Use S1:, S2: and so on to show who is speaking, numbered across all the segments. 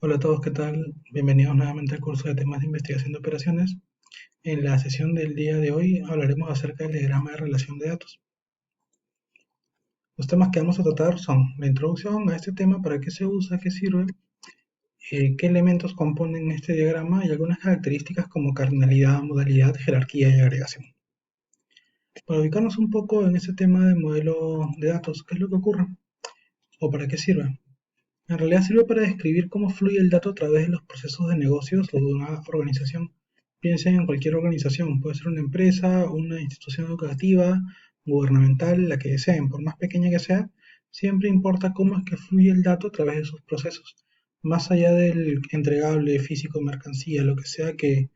S1: Hola a todos, ¿qué tal? Bienvenidos nuevamente al curso de temas de investigación de operaciones. En la sesión del día de hoy hablaremos acerca del diagrama de relación de datos. Los temas que vamos a tratar son la introducción a este tema, para qué se usa, qué sirve, qué elementos componen este diagrama y algunas características como cardinalidad, modalidad, jerarquía y agregación. Para ubicarnos un poco en este tema de modelo de datos, ¿qué es lo que ocurre? ¿O para qué sirve? En realidad sirve para describir cómo fluye el dato a través de los procesos de negocios o de una organización. Piensen en cualquier organización, puede ser una empresa, una institución educativa, gubernamental, la que deseen, por más pequeña que sea, siempre importa cómo es que fluye el dato a través de sus procesos. Más allá del entregable físico, mercancía, lo que sea que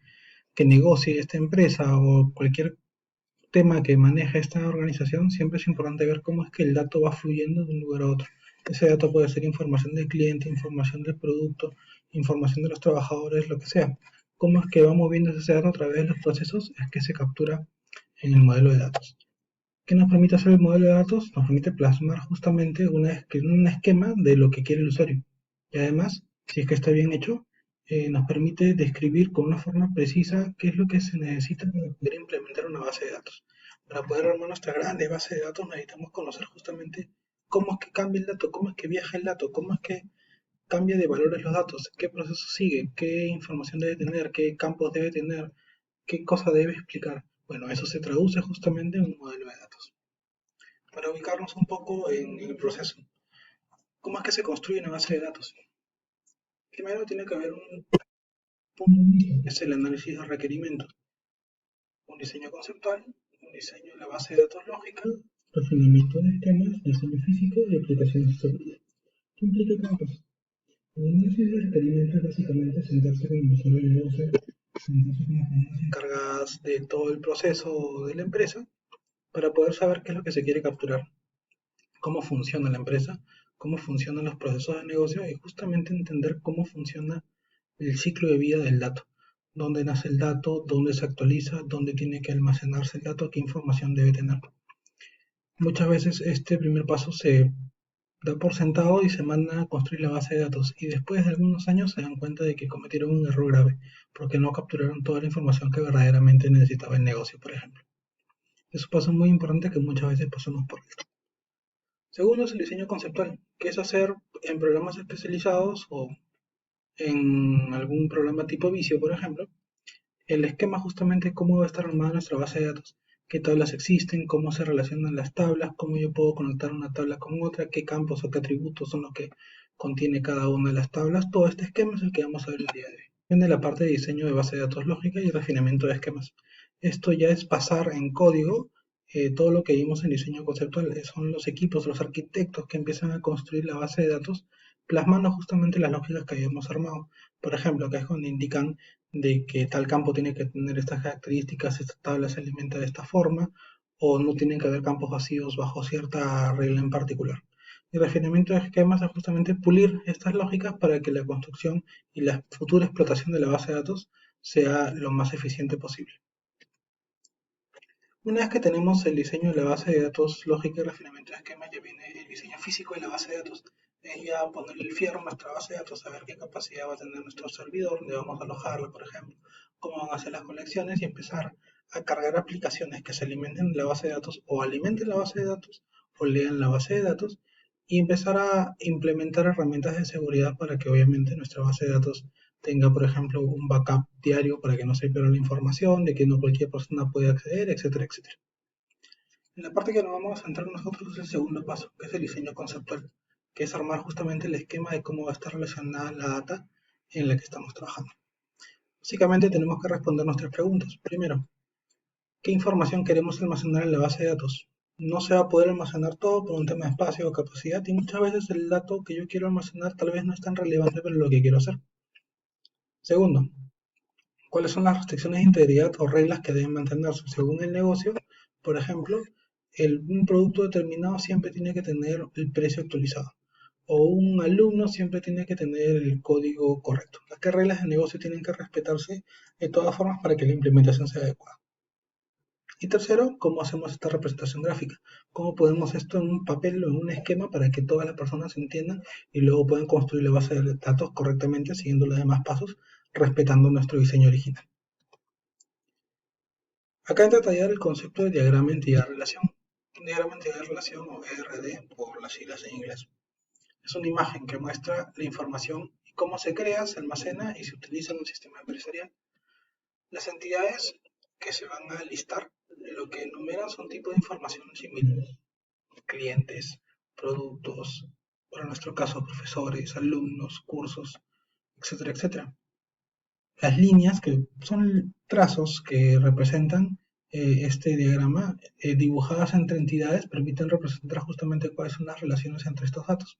S1: negocie esta empresa o cualquier tema que maneja esta organización, siempre es importante ver cómo es que el dato va fluyendo de un lugar a otro. Ese dato puede ser información del cliente, información del producto, información de los trabajadores, lo que sea. Cómo es que va moviendo ese dato a través de los procesos es que se captura en el modelo de datos. ¿Qué nos permite hacer el modelo de datos? Nos permite plasmar justamente un esquema de lo que quiere el usuario. Y además, si es que está bien hecho, nos permite describir con una forma precisa qué es lo que se necesita para poder implementar una base de datos. Para poder armar nuestra grande base de datos necesitamos conocer justamente cómo es que cambia el dato, cómo es que viaja el dato, cómo es que cambia de valores los datos, qué proceso sigue, qué información debe tener, qué campos debe tener, qué cosa debe explicar. Bueno, eso se traduce justamente en un modelo de datos. Para ubicarnos un poco en el proceso, ¿cómo es que se construye una base de datos? Primero tiene que haber un punto de inicio, que es el análisis de requerimientos, un diseño conceptual, un diseño de la base de datos lógica, refinamiento de esquemas, diseño físico y aplicaciones de seguridad. ¿Qué implica cada paso? El análisis de requerimientos es básicamente sentarse con el usuario de negocio, sentarse con las personas encargadas de todo el proceso de la empresa para poder saber qué es lo que se quiere capturar, cómo funciona la empresa, cómo funcionan los procesos de negocio y justamente entender cómo funciona el ciclo de vida del dato, dónde nace el dato, dónde se actualiza, dónde tiene que almacenarse el dato, qué información debe tener. Muchas veces este primer paso se da por sentado y se manda a construir la base de datos y después de algunos años se dan cuenta de que cometieron un error grave porque no capturaron toda la información que verdaderamente necesitaba el negocio, por ejemplo. Es un paso muy importante que muchas veces pasamos por alto. Segundo es el diseño conceptual, que es hacer en programas especializados o en algún programa tipo Visio, por ejemplo, el esquema justamente cómo va a estar armada nuestra base de datos, qué tablas existen, cómo se relacionan las tablas, cómo yo puedo conectar una tabla con otra, qué campos o qué atributos son los que contiene cada una de las tablas. Todo este esquema es el que vamos a ver el día de hoy. Viene la parte de diseño de base de datos lógica y refinamiento de esquemas. Esto ya es pasar en código todo lo que vimos en diseño conceptual. Son los equipos, los arquitectos que empiezan a construir la base de datos plasmando justamente las lógicas que habíamos armado. Por ejemplo, acá es donde indican de que tal campo tiene que tener estas características, esta tabla se alimenta de esta forma, o no tienen que haber campos vacíos bajo cierta regla en particular. El refinamiento de esquemas es justamente pulir estas lógicas para que la construcción y la futura explotación de la base de datos sea lo más eficiente posible. Una vez que tenemos el diseño de la base de datos lógica y refinamiento de esquemas, ya viene el diseño físico de la base de datos. Es ya ponerle el fierro a nuestra base de datos, saber qué capacidad va a tener nuestro servidor, dónde vamos a alojarlo, por ejemplo, cómo van a ser las conexiones y empezar a cargar aplicaciones que se alimenten de la base de datos o alimenten la base de datos o lean la base de datos y empezar a implementar herramientas de seguridad para que obviamente nuestra base de datos tenga, por ejemplo, un backup diario para que no se pierda la información, de que no cualquier persona puede acceder, etcétera, etcétera. En la parte que nos vamos a centrar nosotros es el segundo paso, que es el diseño conceptual, que es armar justamente el esquema de cómo va a estar relacionada la data en la que estamos trabajando. Básicamente tenemos que responder nuestras preguntas. Primero, ¿qué información queremos almacenar en la base de datos? No se va a poder almacenar todo por un tema de espacio o capacidad y muchas veces el dato que yo quiero almacenar tal vez no es tan relevante para lo que quiero hacer. Segundo, ¿cuáles son las restricciones de integridad o reglas que deben mantenerse según el negocio? Por ejemplo, un producto determinado siempre tiene que tener el precio actualizado o un alumno siempre tiene que tener el código correcto. Las reglas de negocio tienen que respetarse de todas formas para que la implementación sea adecuada. Y tercero, cómo hacemos esta representación gráfica. Cómo podemos esto en un papel o en un esquema para que todas las personas entiendan y luego puedan construir la base de datos correctamente siguiendo los demás pasos, respetando nuestro diseño original. Acá entra a detallar el concepto de diagrama entidad-relación. Diagrama entidad-relación o ERD por las siglas en inglés. Es una imagen que muestra la información y cómo se crea, se almacena y se utiliza en un sistema empresarial. Las entidades que se van a listar, lo que enumeran son tipos de información similares. Clientes, productos, para nuestro caso profesores, alumnos, cursos, etcétera, etcétera. Las líneas que son trazos que representan este diagrama dibujadas entre entidades permiten representar justamente cuáles son las relaciones entre estos datos.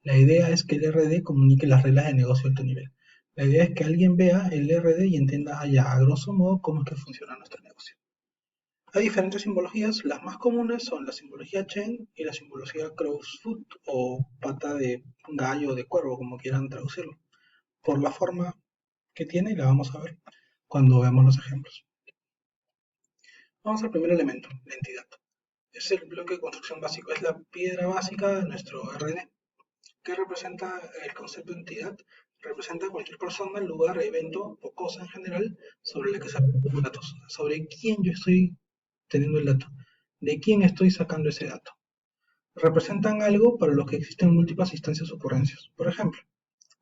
S1: La idea es que el RD comunique las reglas de negocio a alto nivel. La idea es que alguien vea el RD y entienda allá, a grosso modo, cómo es que funciona nuestro negocio. Hay diferentes simbologías, las más comunes son la simbología Chen y la simbología Crowsfoot o pata de gallo o de cuervo, como quieran traducirlo, por la forma que tiene y la vamos a ver cuando veamos los ejemplos. Vamos al primer elemento, la entidad. Es el bloque de construcción básico, es la piedra básica de nuestro RD. ¿Qué representa el concepto de entidad? Representa cualquier persona, lugar, evento o cosa en general sobre la que se los datos, sobre quién yo estoy teniendo el dato, de quién estoy sacando ese dato. Representan algo para lo que existen múltiples instancias o ocurrencias. Por ejemplo,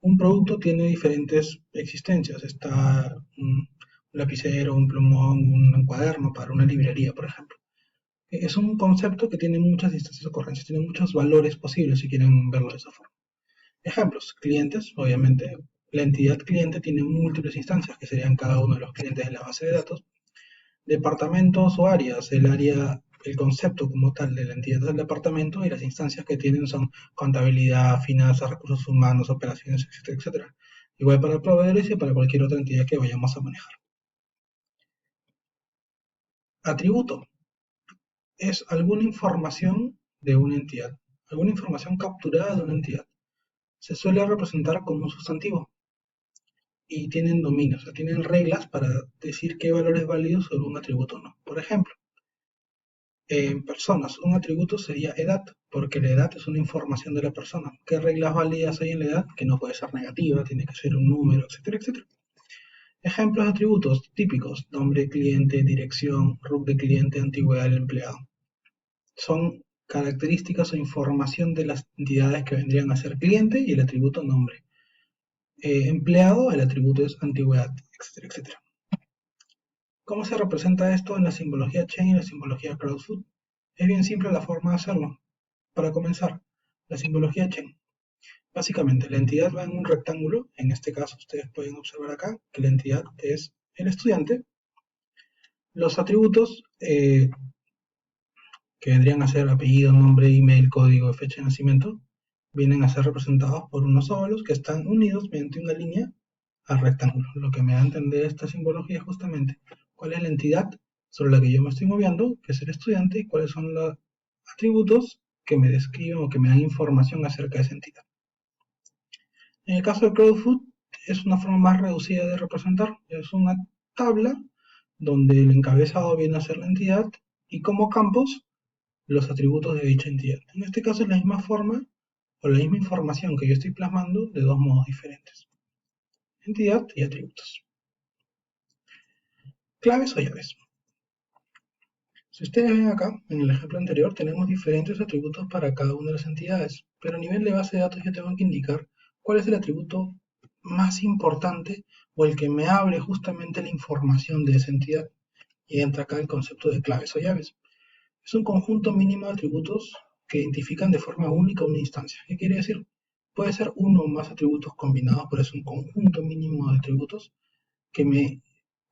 S1: un producto tiene diferentes existencias. Está un lapicero, un plumón, un cuaderno para una librería, por ejemplo. Es un concepto que tiene muchas instancias o ocurrencias, tiene muchos valores posibles si quieren verlo de esa forma. Ejemplos, clientes, obviamente. La entidad cliente tiene múltiples instancias, que serían cada uno de los clientes de la base de datos. Departamentos o áreas, el área, el concepto como tal de la entidad del departamento y las instancias que tienen son contabilidad, finanzas, recursos humanos, operaciones, etcétera, etcétera. Igual para proveedores y para cualquier otra entidad que vayamos a manejar. Atributo es alguna información de una entidad, alguna información capturada de una entidad. Se suele representar como un sustantivo y tienen dominios, o sea, tienen reglas para decir qué valor es válido sobre un atributo o no. Por ejemplo, en personas, un atributo sería edad, porque la edad es una información de la persona. ¿Qué reglas válidas hay en la edad? Que no puede ser negativa, tiene que ser un número, etcétera, etcétera. Ejemplos de atributos típicos: nombre, cliente, dirección, RUC de cliente, antigüedad del empleado. Son características o información de las entidades que vendrían a ser cliente y el atributo nombre. Empleado, el atributo es antigüedad, etcétera, etcétera. ¿Cómo se representa esto en la simbología Chain y la simbología Crowdfoot? Es bien simple la forma de hacerlo. Para comenzar, la simbología Chain. Básicamente, la entidad va en un rectángulo. En este caso, ustedes pueden observar acá que la entidad es el estudiante. Los atributos, que vendrían a ser apellido, nombre, email, código, fecha de nacimiento, vienen a ser representados por unos óvalos que están unidos mediante una línea al rectángulo. Lo que me da a entender esta simbología es justamente cuál es la entidad sobre la que yo me estoy moviendo, que es el estudiante, y cuáles son los atributos que me describen o que me dan información acerca de esa entidad. En el caso de Crowdfoot es una forma más reducida de representar, es una tabla donde el encabezado viene a ser la entidad y como campos los atributos de dicha entidad. En este caso es la misma forma o la misma información que yo estoy plasmando de dos modos diferentes: entidad y atributos. Claves o llaves. Si ustedes ven acá, en el ejemplo anterior, tenemos diferentes atributos para cada una de las entidades, pero a nivel de base de datos yo tengo que indicar cuál es el atributo más importante o el que me abre justamente la información de esa entidad. Y entra acá el concepto de claves o llaves. Es un conjunto mínimo de atributos que identifican de forma única una instancia. ¿Qué quiere decir? Puede ser uno o más atributos combinados, pero es un conjunto mínimo de atributos que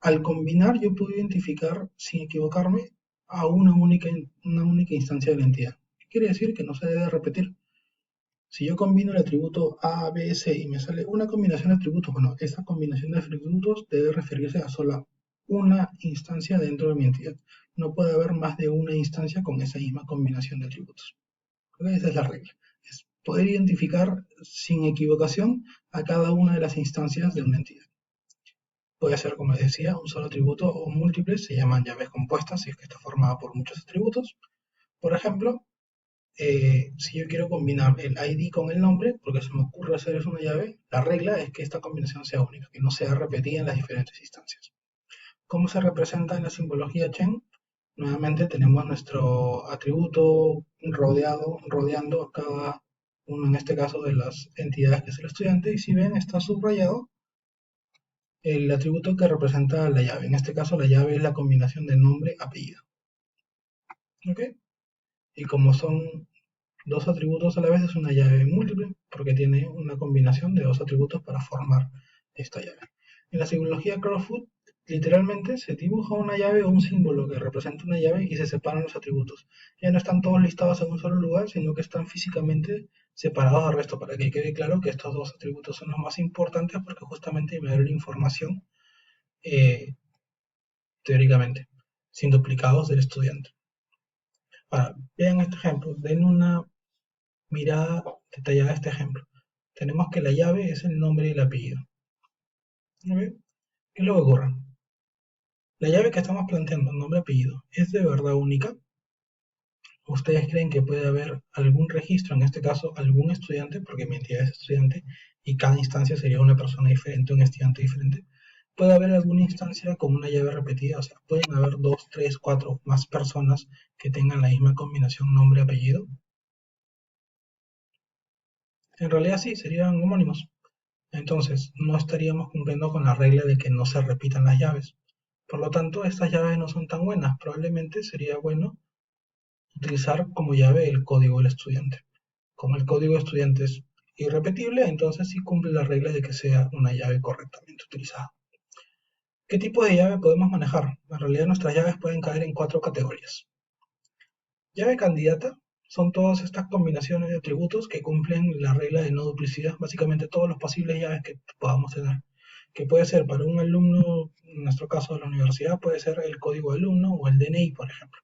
S1: al combinar yo puedo identificar, sin equivocarme, a una única instancia de la entidad. ¿Qué quiere decir? Que no se debe repetir. Si yo combino el atributo A, B, C y me sale una combinación de atributos, bueno, esa combinación de atributos debe referirse a sola una instancia dentro de mi entidad. No puede haber más de una instancia con esa misma combinación de atributos. Esa es la regla. Es poder identificar sin equivocación a cada una de las instancias de una entidad. Puede ser, como les decía, un solo atributo o múltiples, se llaman llaves compuestas si es que está formada por muchos atributos. Por ejemplo, si yo quiero combinar el ID con el nombre, porque se me ocurre hacer eso una llave, la regla es que esta combinación sea única, que no sea repetida en las diferentes instancias. ¿Cómo se representa en la simbología Chen? Nuevamente tenemos nuestro atributo rodeando a cada uno, en este caso, de las entidades que es el estudiante, y si ven, está subrayado el atributo que representa la llave. En este caso, la llave es la combinación de nombre-apellido. ¿Ok? Y como son dos atributos a la vez, es una llave múltiple, porque tiene una combinación de dos atributos para formar esta llave. En la simbología Crowdfoot, literalmente se dibuja una llave o un símbolo que representa una llave y se separan los atributos. Ya no están todos listados en un solo lugar, sino que están físicamente separados del resto, para que quede claro que estos dos atributos son los más importantes porque justamente me dan la información eh, teóricamente, sin duplicados del estudiante. Ahora, vean este ejemplo, den una mirada detallada a este ejemplo. Tenemos que la llave es el nombre y el apellido. ¿Ok? ¿Qué es lo que ocurre? La llave que estamos planteando, nombre-apellido, ¿es de verdad única? ¿Ustedes creen que puede haber algún registro, en este caso algún estudiante, porque mi entidad es estudiante y cada instancia sería una persona diferente, un estudiante diferente? ¿Puede haber alguna instancia con una llave repetida? O sea, ¿pueden haber dos, tres, cuatro más personas que tengan la misma combinación nombre-apellido? En realidad sí, serían homónimos. Entonces, no estaríamos cumpliendo con la regla de que no se repitan las llaves. Por lo tanto, estas llaves no son tan buenas. Probablemente sería bueno utilizar como llave el código del estudiante. Como el código del estudiante es irrepetible, entonces sí cumple la regla de que sea una llave correctamente utilizada. ¿Qué tipo de llave podemos manejar? En realidad nuestras llaves pueden caer en cuatro categorías. Llave candidata son todas estas combinaciones de atributos que cumplen la regla de no duplicidad, básicamente todos los posibles llaves que podamos tener, que puede ser para un alumno, en nuestro caso de la universidad, puede ser el código de alumno o el DNI, por ejemplo.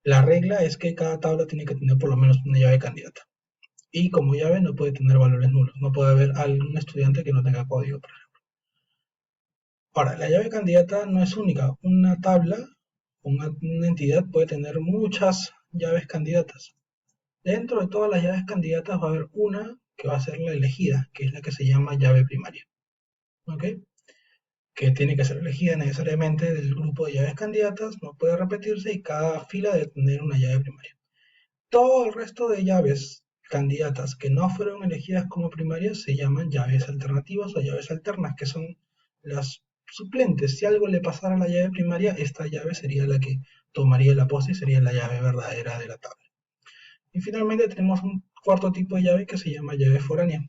S1: La regla es que cada tabla tiene que tener por lo menos una llave candidata. Y como llave no puede tener valores nulos, no puede haber algún estudiante que no tenga código, por ejemplo. Ahora, la llave candidata no es única. Una tabla, una entidad puede tener muchas llaves candidatas. Dentro de todas las llaves candidatas va a haber una que va a ser la elegida, que es la que se llama llave primaria. ¿Ok? Que tiene que ser elegida necesariamente del grupo de llaves candidatas, no puede repetirse y cada fila debe tener una llave primaria. Todo el resto de llaves candidatas que no fueron elegidas como primarias se llaman llaves alternativas o llaves alternas, que son las suplentes. Si algo le pasara a la llave primaria, esta llave sería la que tomaría la pose y sería la llave verdadera de la tabla. Y finalmente tenemos un cuarto tipo de llave que se llama llave foránea.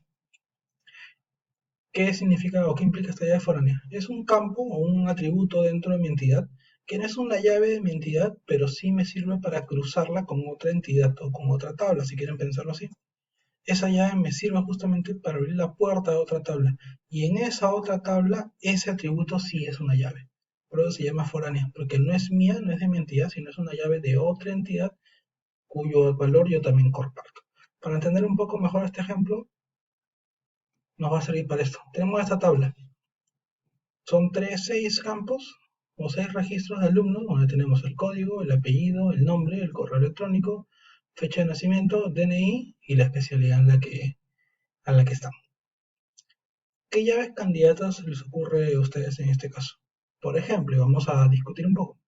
S1: ¿Qué significa o qué implica esta llave foránea? Es un campo o un atributo dentro de mi entidad que no es una llave de mi entidad, pero sí me sirve para cruzarla con otra entidad o con otra tabla, si quieren pensarlo así. Esa llave me sirve justamente para abrir la puerta de otra tabla. Y en esa otra tabla, ese atributo sí es una llave. Por eso se llama foránea, porque no es mía, no es de mi entidad, sino es una llave de otra entidad cuyo valor yo también comparto. Para entender un poco mejor este ejemplo, nos va a servir para esto. Tenemos esta tabla. Son seis campos o seis registros de alumnos donde tenemos el código, el apellido, el nombre, el correo electrónico, fecha de nacimiento, DNI y la especialidad a la que están. ¿Qué llaves candidatas les ocurre a ustedes en este caso? Por ejemplo, vamos a discutir un poco.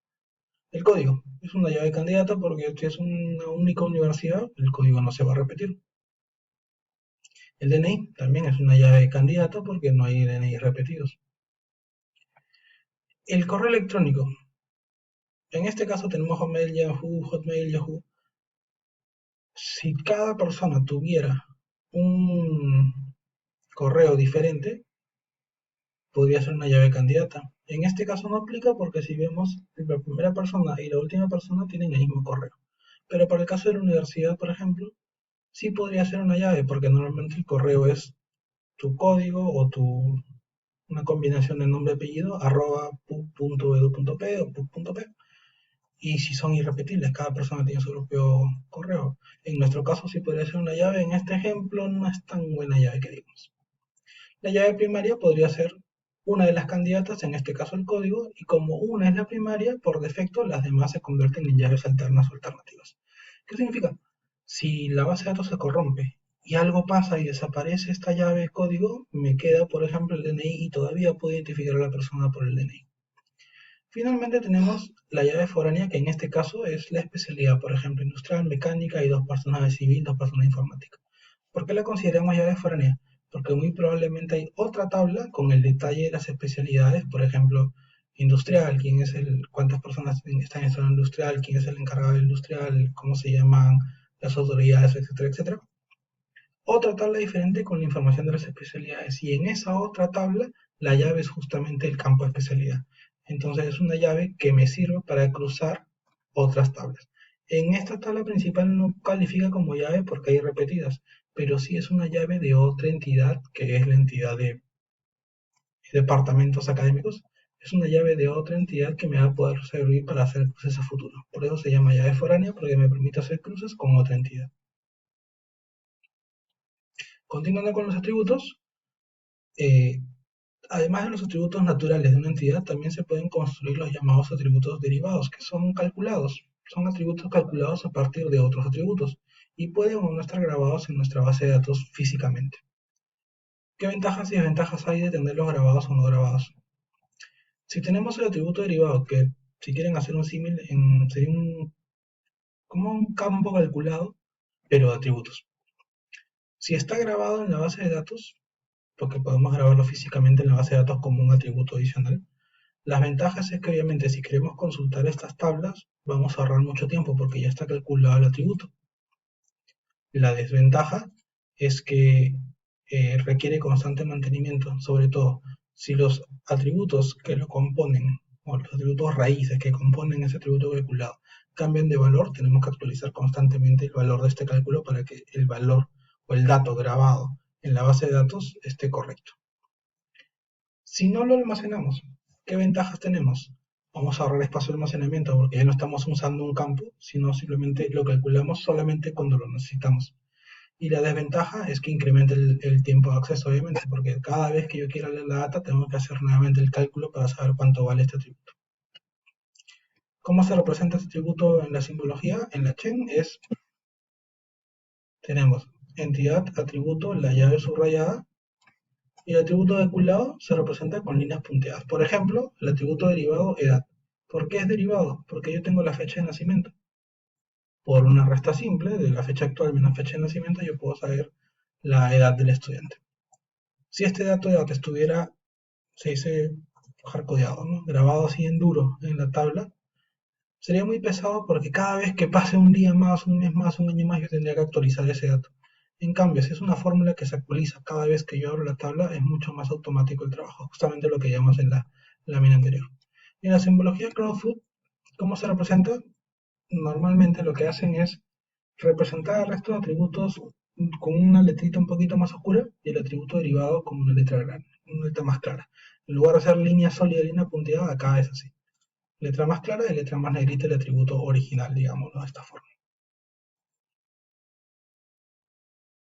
S1: El código es una llave candidata porque si es una única universidad, el código no se va a repetir. El DNI también es una llave candidata porque no hay DNI repetidos. El correo electrónico. En este caso tenemos Hotmail, Yahoo, Hotmail, Yahoo. Si cada persona tuviera un correo diferente, podría ser una llave candidata. En este caso no aplica porque si vemos la primera persona y la última persona tienen el mismo correo. Pero para el caso de la universidad, por ejemplo, sí podría ser una llave porque normalmente el correo es tu código o una combinación de nombre y apellido arroba pub.edu.p o pub.p. Y si son irrepetibles, cada persona tiene su propio correo. En nuestro caso sí podría ser una llave. En este ejemplo no es tan buena llave que digamos. La llave primaria podría ser una de las candidatas, en este caso el código, y como una es la primaria, por defecto las demás se convierten en llaves alternas o alternativas. ¿Qué significa? Si la base de datos se corrompe y algo pasa y desaparece esta llave código, me queda, por ejemplo, el DNI y todavía puedo identificar a la persona por el DNI. Finalmente tenemos la llave foránea, que en este caso es la especialidad, por ejemplo, industrial, mecánica y dos personas de civil, dos personas de informática. ¿Por qué la consideramos llave foránea? Porque muy probablemente hay otra tabla con el detalle de las especialidades, por ejemplo, industrial, cuántas personas están en zona industrial, quién es el encargado del industrial, cómo se llaman las autoridades, etcétera, etcétera. Otra tabla diferente con la información de las especialidades, y en esa otra tabla la llave es justamente el campo de especialidad. Entonces es una llave que me sirve para cruzar otras tablas. En esta tabla principal no califica como llave porque hay repetidas, pero sí es una llave de otra entidad, que es la entidad de departamentos académicos. Es una llave de otra entidad que me va a poder servir para hacer cruces a futuro. Por eso se llama llave foránea, porque me permite hacer cruces con otra entidad. Continuando con los atributos, eh, además de los atributos naturales de una entidad, también se pueden construir los llamados atributos derivados, que son calculados. Son atributos calculados a partir de otros atributos y pueden o no estar grabados en nuestra base de datos físicamente. ¿Qué ventajas y desventajas hay de tenerlos grabados o no grabados? Si tenemos el atributo derivado, que si quieren hacer un símil, sería como un campo calculado, pero de atributos. Si está grabado en la base de datos, porque podemos grabarlo físicamente en la base de datos como un atributo adicional, las ventajas es que obviamente si queremos consultar estas tablas vamos a ahorrar mucho tiempo porque ya está calculado el atributo. La desventaja es que requiere constante mantenimiento, sobre todo si los atributos que lo componen o los atributos raíces que componen ese atributo calculado cambian de valor, tenemos que actualizar constantemente el valor de este cálculo para que el valor o el dato grabado en la base de datos esté correcto. Si no lo almacenamos, ¿qué ventajas tenemos? Vamos a ahorrar espacio de almacenamiento porque ya no estamos usando un campo, sino simplemente lo calculamos solamente cuando lo necesitamos. Y la desventaja es que incrementa el tiempo de acceso, obviamente, porque cada vez que yo quiera leer la data tengo que hacer nuevamente el cálculo para saber cuánto vale este atributo. ¿Cómo se representa este atributo en la simbología? En la chain tenemos entidad, atributo, la llave subrayada, y el atributo calculado se representa con líneas punteadas. Por ejemplo, el atributo derivado edad. ¿Por qué es derivado? Porque yo tengo la fecha de nacimiento. Por una resta simple de la fecha actual menos fecha de nacimiento, yo puedo saber la edad del estudiante. Si este dato de edad estuviera, se dice hardcodeado, ¿no? Grabado así en duro en la tabla, sería muy pesado porque cada vez que pase un día más, un mes más, un año más, yo tendría que actualizar ese dato. En cambio, si es una fórmula que se actualiza cada vez que yo abro la tabla, es mucho más automático el trabajo, justamente lo que llamamos en la lámina anterior. En la simbología Crowdfoot, ¿cómo se representa? Normalmente lo que hacen es representar el resto de atributos con una letrita un poquito más oscura y el atributo derivado con una letra grande, una letra más clara. En lugar de hacer línea sólida y línea punteada, acá es así. Letra más clara y letra más negrita el atributo original, digámoslo de esta forma.